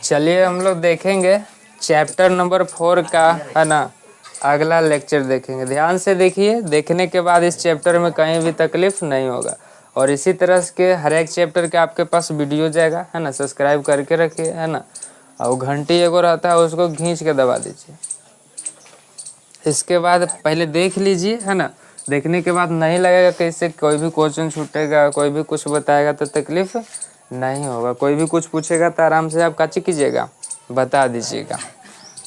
चलिए हम लोग देखेंगे चैप्टर नंबर 4 का, है ना, अगला लेक्चर देखेंगे। ध्यान से देखिए, देखने के बाद इस चैप्टर में कहीं भी तकलीफ नहीं होगा। और इसी तरह के हर एक चैप्टर के आपके पास वीडियो जाएगा, है ना, सब्सक्राइब करके रखिए, है ना। और घंटी एगो रहता है उसको खींच के दबा दीजिए। इसके बाद पहले देख लीजिए, है ना। देखने के बाद नहीं लगेगा कि इससे कोई भी क्वेश्चन छूटेगा, कोई भी कुछ बताएगा तो तकलीफ नहीं होगा। कोई भी कुछ पूछेगा तो आराम से आप काची कीजिएगा, बता दीजिएगा।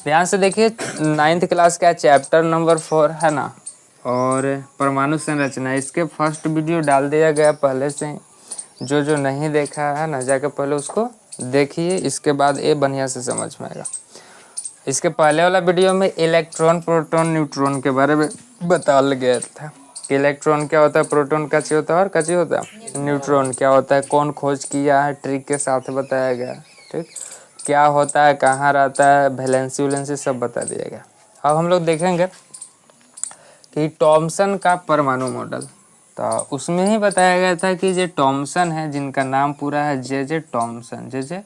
ध्यान से देखिए, 9th क्लास का चैप्टर नंबर 4, है ना, और परमाणु संरचना। इसके फर्स्ट वीडियो डाल दिया गया पहले से ही। जो नहीं देखा है ना, जाकर पहले उसको देखिए, इसके बाद ये बढ़िया से समझ में आएगा। इसके पहले वाला वीडियो में इलेक्ट्रॉन, प्रोटॉन, न्यूट्रॉन के बारे में बताया गया था कि इलेक्ट्रॉन क्या होता है, प्रोटॉन क्या चीज़ होता है और क्या चीज़ होता है न्यूट्रॉन क्या होता है, कौन खोज किया है, ट्रिक के साथ बताया गया। ठीक, क्या होता है, कहाँ रहता है, वैलेंसी वैलेंसी सब बता दिया गया। अब हम लोग देखेंगे कि थॉमसन का परमाणु मॉडल, तो उसमें ही बताया गया था कि जो थॉमसन है, जिनका नाम पूरा है जे थॉमसन, जे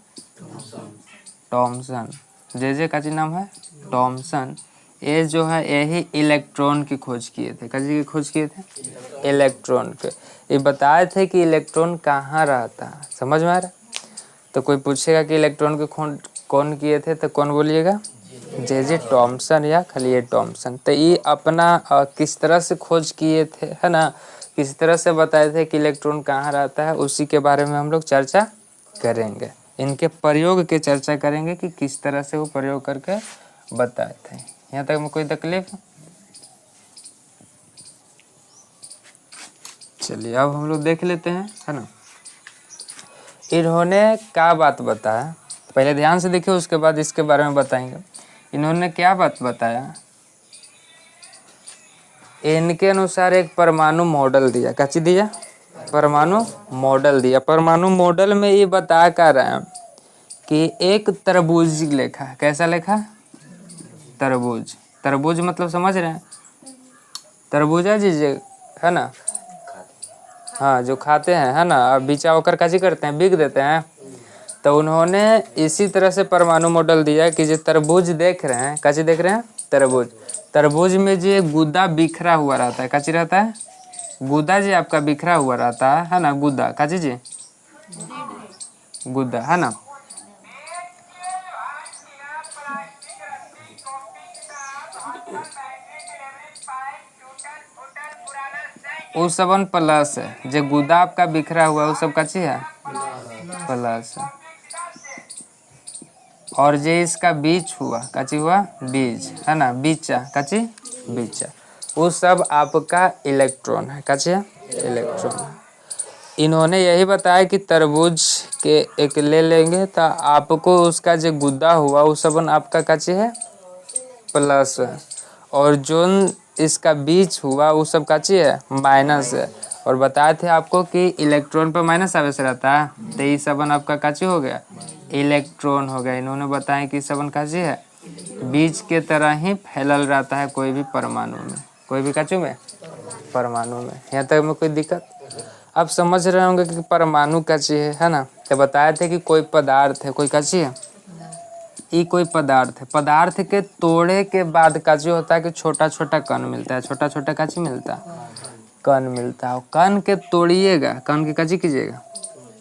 थॉमसन, जे का जी नाम है थॉमसन। ये जो है यही इलेक्ट्रॉन की खोज किए थे। किसी की खोज किए थे? इलेक्ट्रॉन के। ये बताए थे कि इलेक्ट्रॉन कहाँ रहता है, समझ में आ रहा है? तो कोई पूछेगा कि इलेक्ट्रॉन के खोज कौन किए थे, तो कौन बोलिएगा? जे थॉमसन या खाली ये थॉमसन। तो ये अपना किस तरह से खोज किए थे, है ना, किस तरह से बताए थे कि इलेक्ट्रॉन कहाँ रहता है, उसी के बारे में हम लोग चर्चा करेंगे। इनके प्रयोग के चर्चा करेंगे कि किस तरह से वो प्रयोग करके बताए थे। यहाँ तक में कोई तकलीफ? चलिए अब हम लोग देख लेते हैं, है ना। इन्होंने क्या बात बताया, पहले ध्यान से देखिए, उसके बाद इसके बारे में बताएंगे। इन्होंने क्या बात बताया? इनके अनुसार एक परमाणु मॉडल दिया। क्या चीज दिया? परमाणु मॉडल दिया। परमाणु मॉडल में ये बता कर रहे हैं कि एक तरबूज लिखा। कैसा लिखा? तरबूज। तरबूज मतलब समझ रहे हैं? तरबूजा जी, है ना, हाँ, जो खाते हैं, है ना, अब बीचा होकर काजी करते हैं, बिक देते हैं। तो उन्होंने इसी तरह से परमाणु मॉडल दिया कि जो तरबूज देख रहे हैं, काची देख रहे हैं? तरबूज। तरबूज में जो गुदा बिखरा हुआ रहता है, काची रहता है? गुदा जी आपका बिखरा हुआ रहता है ना, गुदा, काची जी, गुदा, है ना। वो सबन प्लस है, जो गुदा आपका बिखरा हुआ है वो सब काची है? प्लस है। और जो इसका बीज हुआ, काची हुआ? बीज, है ना, बीचा, काची, बीचा, वो सब आपका इलेक्ट्रॉन है। काची है? इलेक्ट्रॉन है। इन्होंने यही बताया कि तरबूज के एक ले लेंगे तो आपको उसका जो गुदा हुआ वो सबन आपका काची है? प्लस है। और जो इसका बीच हुआ वो सब काची है? माइनस है। और बताए थे आपको कि इलेक्ट्रॉन पर माइनस आवेश रहता है, तो ये सबन आपका काची हो गया? इलेक्ट्रॉन हो गया। इन्होंने बताया कि सबन काची है? बीज के तरह ही फैलल रहता है कोई भी परमाणु में, कोई भी काचू में, परमाणु में। यहाँ तक में कोई दिक्कत? आप समझ रहे होंगे कि परमाणु काची है ना। तो बताए थे कि कोई पदार्थ है, कोई काची है, ये कोई पदार्थ है। पदार्थ के तोड़े के बाद का जो होता है कि छोटा छोटा कण मिलता है, छोटा छोटा काची मिलता है, कण मिलता है। कण के तोड़िएगा, कण के काची कीजिएगा,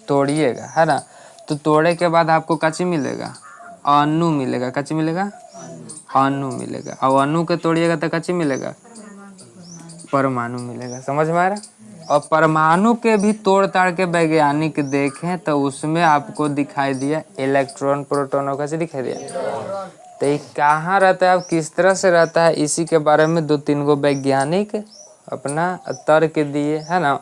तोड़िएगा, है ना। तो तोड़े के बाद आपको काची मिलेगा? अणु मिलेगा। काची मिलेगा? अणु मिलेगा। और अणु के तोड़िएगा तो काची मिलेगा? परमाणु मिलेगा। समझ में आ रहा? और परमाणु के भी तोड़ ताड़ के वैज्ञानिक देखें तो उसमें आपको दिखाई दिया इलेक्ट्रॉन, प्रोटॉन, कैसे दिखाई दिया? तो ये कहाँ रहता है, अब किस तरह से रहता है, इसी के बारे में 2-3 गो वैज्ञानिक अपना तर्क दिए, है ना।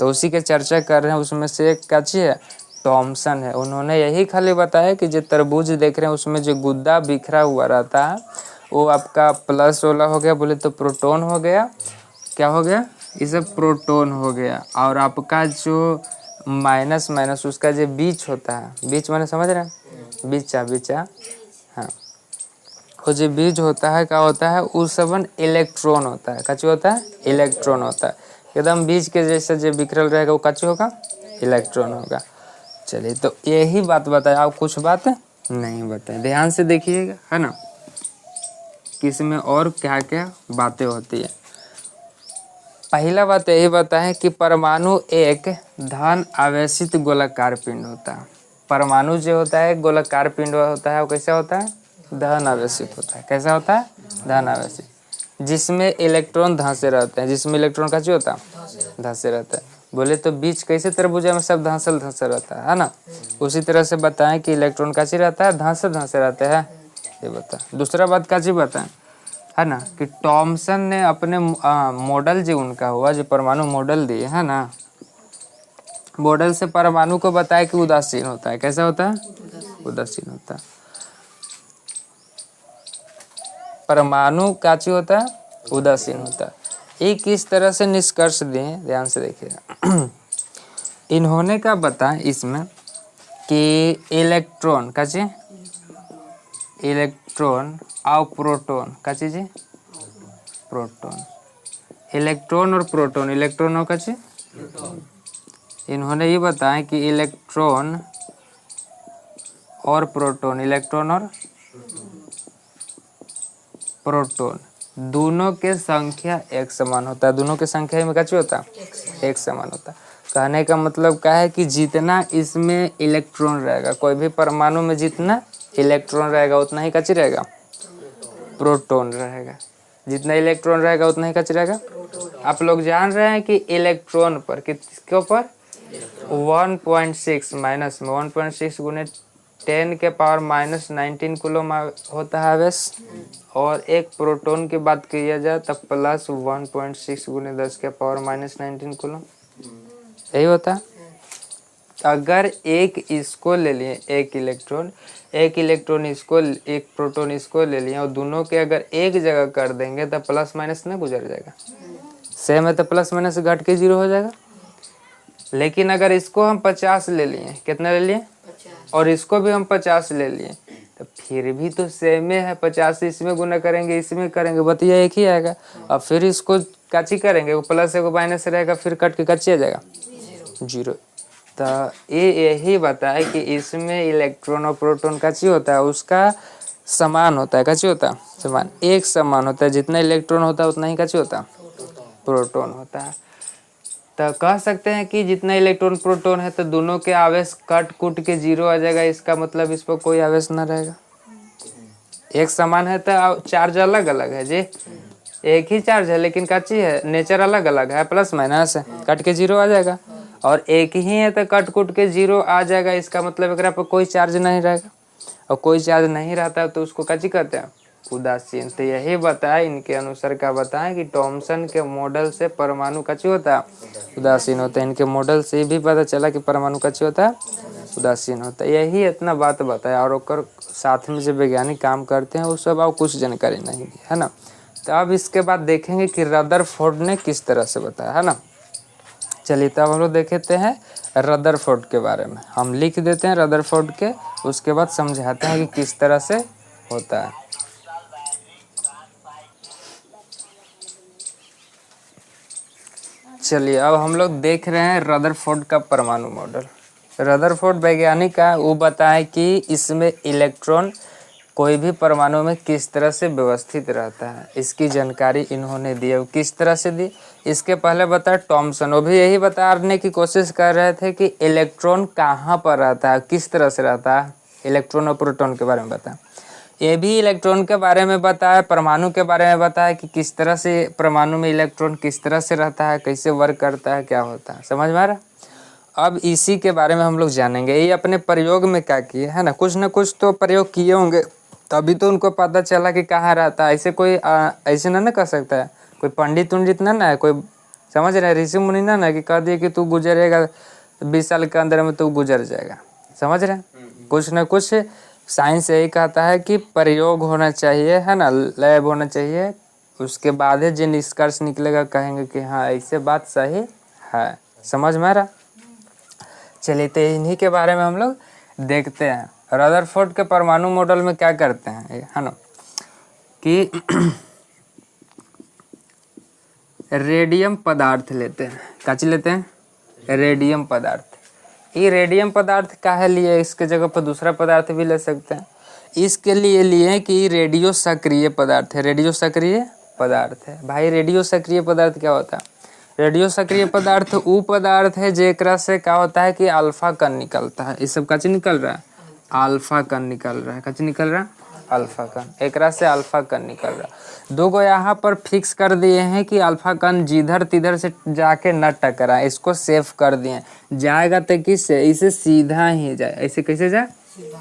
तो उसी के चर्चा कर रहे हैं। उसमें से एक काची है? थॉमसन है। उन्होंने यही खाली बताया कि जो तरबूज देख रहे हैं उसमें जो गुद्दा बिखरा हुआ रहता है वो आपका प्लस वाला हो गया, बोले तो प्रोटॉन हो गया। क्या हो गया? ये सब प्रोटॉन हो गया। और आपका जो माइनस माइनस उसका जो बीच होता है, बीच माने समझ रहे हैं? बीचा, बीचा, हाँ, वो जो बीज होता है क्या होता है? उस सबन इलेक्ट्रॉन होता है। क्या होता है? इलेक्ट्रॉन होता है। एकदम बीज के जैसे जो बिखरल रहेगा वो कच्ची होगा, इलेक्ट्रॉन होगा। चलिए तो यही बात बताए, आप कुछ बात नहीं बताए, ध्यान से देखिएगा, है ना, कि इसमें और क्या क्या बातें होती है। पहला बात यही बताएं कि परमाणु एक धन आवेशित गोलाकार पिंड होता है। परमाणु जो होता है गोलाकार पिंड होता है, वो कैसा होता है, धन आवेशित होता है। कैसा होता है, धन आवेशित, जिसमें इलेक्ट्रॉन धंसे रहते हैं, जिसमें इलेक्ट्रॉन का जो होता है धंसे रहता है। बोले तो बीच कैसे तरबूजा में सब धंसल धंसे रहता है ना, उसी तरह से बताएं कि इलेक्ट्रॉन का चीज रहता है, धंसे धंसे रहते हैं, ये बता। दूसरा बात का चीज बताएं, है ना, कि टॉमसन ने अपने मॉडल जो उनका हुआ, जो परमाणु मॉडल दिए है ना, मॉडल से परमाणु को बताया कि उदासीन होता है। कैसा होता है, उदासीन होता है। परमाणु का चीज होता है, उदासीन होता है। ये किस तरह से निष्कर्ष दिए, ध्यान से देखिएगा। इन्होंने क्या बताया इसमें कि इलेक्ट्रॉन का चीज, इलेक्ट्रॉन और प्रोटॉन का चीज, प्रोटॉन, इलेक्ट्रॉन और प्रोटॉन, इलेक्ट्रॉन और का चीज, इन्होंने ये बताया कि इलेक्ट्रॉन और प्रोटॉन, इलेक्ट्रॉन और प्रोटॉन दोनों के संख्या एक समान होता है। दोनों के संख्या में क्या होता है, एक समान होता है। कहने का मतलब क्या है कि जितना इसमें इलेक्ट्रॉन रहेगा, कोई भी परमाणु में जितना इलेक्ट्रॉन रहेगा उतना ही कच्ची रहेगा, प्रोटॉन रहेगा। जितना इलेक्ट्रॉन रहेगा उतना ही कच्ची रहेगा। आप लोग जान रहे हैं कि इलेक्ट्रॉन पर, किसके ऊपर, 1.6 माइनस में 1.6 गुने 10 के पावर माइनस 19 कूलम होता है आवेश। और एक प्रोटॉन की बात किया जाए तब प्लस 1.6 गुने 10 के पावर माइनस 19 कूलम, यही होता है। अगर एक इसको ले लिए, एक इलेक्ट्रॉन इसको, एक प्रोटॉन इसको ले लिए और दोनों के अगर एक जगह कर देंगे तो प्लस माइनस ना गुजर जाएगा, सेम है तो प्लस माइनस घट के 0 हो जाएगा। लेकिन अगर इसको हम 50 ले लिए, कितना ले लिए, और इसको भी हम 50 ले लिए, तो फिर भी तो सेम है। 50 इसमें गुना करेंगे, इसमें करेंगे, बतिया एक ही आएगा। और फिर इसको कच्ची करेंगे, वो प्लस है वो माइनस रहेगा, फिर कट के कच्ची आ जाएगा, 0। तो ये यही बताए कि इसमें इलेक्ट्रॉन और प्रोटॉन का चीज होता है, उसका समान होता है। का चीज होता है, समान, एक समान होता है। जितना इलेक्ट्रॉन होता है उतना ही का चीज होता है, प्रोटॉन होता है। तो कह सकते हैं कि जितना इलेक्ट्रॉन प्रोटॉन है तो दोनों के आवेश कट कुट के 0 आ जाएगा। इसका मतलब इस पर कोई आवेश ना रहेगा। एक समान है तो चार्ज अलग अलग है जी, एक ही चार्ज है लेकिन का चीज है, नेचर अलग अलग है, प्लस माइनस कट के 0 आ जाएगा। और एक ही है तो कट कुट के 0 आ जाएगा। इसका मतलब एकरा पर कोई चार्ज नहीं रहेगा, और कोई चार्ज नहीं रहता है तो उसको कच्ची कहते हैं, उदासीन। तो यही बताए, इनके अनुसार क्या बताएं कि थॉमसन के मॉडल से परमाणु कच्ची होता है, उदासीन होता है। इनके मॉडल से भी पता चला कि परमाणु कच्ची होता है, उदासीन होता है। यही इतना बात बताया, और ओकर साथ में जो वैज्ञानिक काम करते हैं वो सब और कुछ जानकारी नहीं दी, है ना। तो अब इसके बाद देखेंगे कि रदरफोर्ड ने किस तरह से बताया, है ना। चलिए तब हम लोग देखते हैं रदरफोर्ड के बारे में। हम लिख देते हैं रदरफोर्ड के, उसके बाद समझाते हैं कि किस तरह से होता है। चलिए अब हम लोग देख रहे हैं रदरफोर्ड का परमाणु मॉडल। रदरफोर्ड वैज्ञानिक का वो बताए कि इसमें इलेक्ट्रॉन कोई भी परमाणु में किस तरह से व्यवस्थित रहता है, इसकी जानकारी इन्होंने दी। अब किस तरह से दी, इसके पहले बताया टॉमसन, वो भी यही बताने की कोशिश कर रहे थे कि इलेक्ट्रॉन कहाँ पर रहता है, किस तरह से रहता है। इलेक्ट्रॉन और प्रोटॉन के बारे में बताया, ये भी इलेक्ट्रॉन के बारे में बताया, परमाणु के बारे में बताया कि किस तरह से परमाणु में इलेक्ट्रॉन किस तरह से रहता है, कैसे वर्क करता है, क्या होता है, समझ में आ रहा है। अब इसी के बारे में हम लोग जानेंगे। ये अपने प्रयोग में क्या किए, है ना, कुछ न कुछ तो प्रयोग किए होंगे, तभी तो उनको पता चला कि कहाँ रहता है। ऐसे कोई ऐसे ना कर सकता है, कोई पंडित उंडित ना है, कोई समझ रहे, ऋषि मुनि ना कि कह दिए कि तू गुजरेगा 20 साल के अंदर में तू गुजर जाएगा, समझ रहे। कुछ न कुछ साइंस यही कहता है कि प्रयोग होना चाहिए, है ना, लैब होना चाहिए, उसके बाद ही जो निष्कर्ष निकलेगा कहेंगे कि हाँ ऐसे बात सही है, समझ में आ रहा। चलिए तो इन्हीं के बारे में हम लोग देखते हैं। रदरफोर्ड के परमाणु मॉडल में क्या करते हैं, है ना, कि रेडियम पदार्थ लेते हैं। काची लेते हैं? रेडियम पदार्थ। ये रेडियम पदार्थ काहे लिए? इसके जगह पर दूसरा पदार्थ भी ले सकते हैं। इसके लिए लिए कि रेडियो सक्रिय पदार्थ है। रेडियो सक्रिय पदार्थ है। भाई रेडियो सक्रिय पदार्थ क्या होता है? रेडियो सक्रिय पदार्थ वो पदार्थ है जेकरा से क्या होता है कि अल्फा कण निकलता है। इस सब काची निकल रहा है? अल्फा कण निकल रहा है। काची निकल रहा है? अल्फा कण। एकरा से अल्फा कण निकल रहा है। दो गो यहाँ पर फिक्स कर दिए हैं कि अल्फा कण जिधर तिधर से जाके न टकराए, इसको सेफ कर दिए। जाएगा तो किससे? इसे सीधा ही जाए। ऐसे कैसे जाए?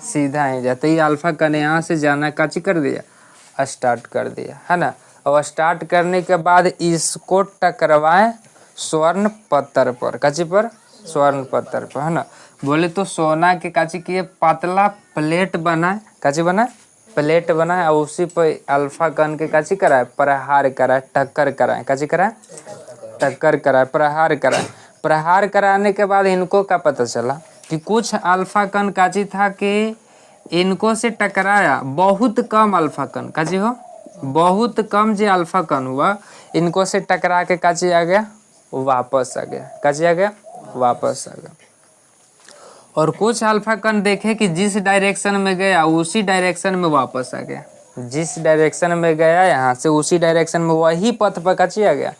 सीधा ही जाए। तो ये अल्फा कण यहाँ से जाना काची कर दिया? स्टार्ट कर दिया, है ना। और स्टार्ट करने के बाद इसको टकरवाए स्वर्ण पत्थर पर। काची पर? स्वर्ण पत्थर पर, है ना। बोले तो सोना के काची किए पतला प्लेट बनाए। काची बनाए? प्लेट बनाए और उसी पर अल्फा कण के काची कराए? प्रहार कराए, टक्कर कराए। काची कराए? टक्कर कराए, प्रहार कराए। प्रहार कराने के बाद इनको क्या पता चला कि कुछ अल्फा कण काची था कि इनको से टकराया। बहुत कम अल्फा कण काची हो, बहुत कम जो अल्फा कण हुआ इनको से टकरा के काची आ गया? वापस आ गया। काची आ गया? वापस आ गया। और कुछ अल्फा कण देखे कि जिस डायरेक्शन में गया उसी डायरेक्शन में वापस आ गया। जिस डायरेक्शन में गया यहाँ से उसी डायरेक्शन में वही पथ पर काची आ गया?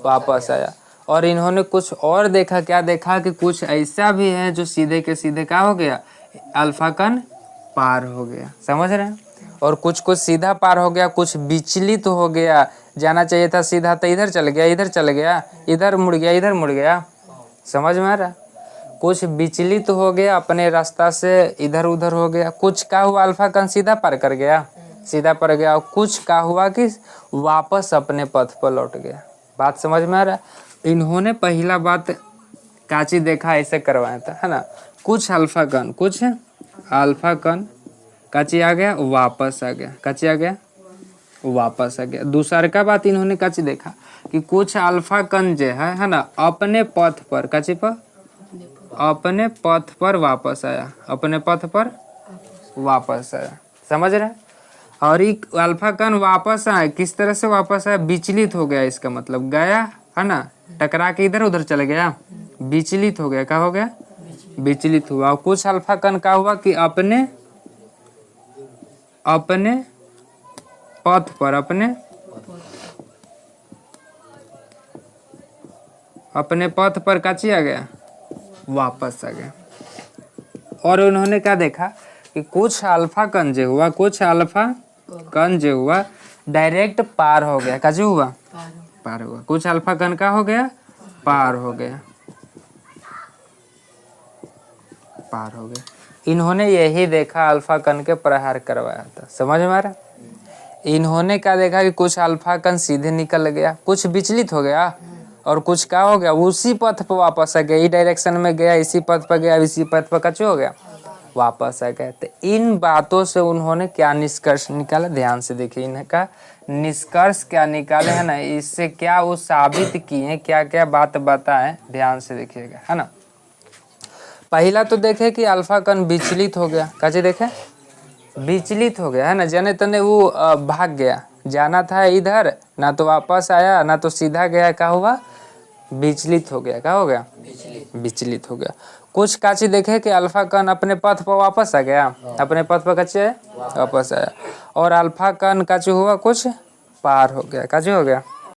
वापस आया। और इन्होंने कुछ और देखा। क्या देखा? कि कुछ ऐसा भी है जो सीधे के सीधे क्या हो गया? अल्फा कण पार हो गया। समझ रहे हैं? और कुछ कुछ सीधा पार हो गया, कुछ विचलित हो गया। जाना चाहिए था सीधा तो इधर चल गया, इधर चल गया, इधर मुड़ गया, इधर मुड़ गया। समझ में आ रहा? कुछ विचलित हो गया, अपने रास्ता से इधर उधर हो गया। कुछ का हुआ अल्फा कण सीधा पार कर गया, सीधा पर गया। और कुछ का हुआ कि वापस अपने पथ पर लौट गया। बात समझ में आ रहा? इन्होंने पहला बात काची देखा ऐसे करवाया था, है ना। कुछ अल्फा कण काची आ गया? वापस आ गया। काची आ गया? वापस आ गया। दूसरा का बात इन्होंने काची देखा कि कुछ अल्फा कण जो है ना, अपने पथ पर काची पर? अपने पथ पर वापस आया। अपने पथ पर वापस आया। समझ रहे? और एक अल्फा कण वापस आया, किस तरह से वापस आया? विचलित हो गया। इसका मतलब गया, है ना, टकरा के इधर उधर चले गया, विचलित हो गया। क्या हो गया? विचलित हुआ। और कुछ अल्फा कण का हुआ कि अपने पथ पर, अपने पथ पर काची आ गया? वापस आ गया। और उन्होंने क्या देखा कि कुछ अल्फा कण जो हुआ, कुछ अल्फा कण जो हुआ डायरेक्ट पार हो गया। काजी हुआ? पार हुआ। कुछ अल्फा कण का हो गया? पार हो गया, पार हो गया। इन्होंने यही देखा, अल्फा कण के प्रहार करवाया था। समझ में आ रहा? इन्होंने क्या देखा कि कुछ अल्फा कण सीधे निकल गया, कुछ विचलित हो गया, और कुछ क्या हो गया? उसी पथ पर वापस आ गया। इस डायरेक्शन में गया, इसी पथ पर गया, इसी पथ पर कच्चे हो गया, वापस आ गया। तो इन बातों से उन्होंने क्या निष्कर्ष निकाला? ध्यान से देखिए, इनका निष्कर्ष क्या निकाले, है ना। इससे क्या वो साबित किए, क्या क्या बात बताएं, ध्यान से देखिएगा, है ना। पहला तो देखे कि अल्फा कण विचलित हो गया। कैसे देखे? विचलित हो गया, है ना। जने तने वो भाग गया। जाना था इधर, ना तो वापस आया, ना तो सीधा गया। क्या हुआ? विचलित हो गया। क्या हो गया? विचलित हो गया। कुछ काची देखे कि अल्फा कण अपने पथ पर वापस आ गया, अपने पथ पर कच्चे वापस आया। और अल्फा कण काची हुआ? कुछ पार हो गया। काची हो गया?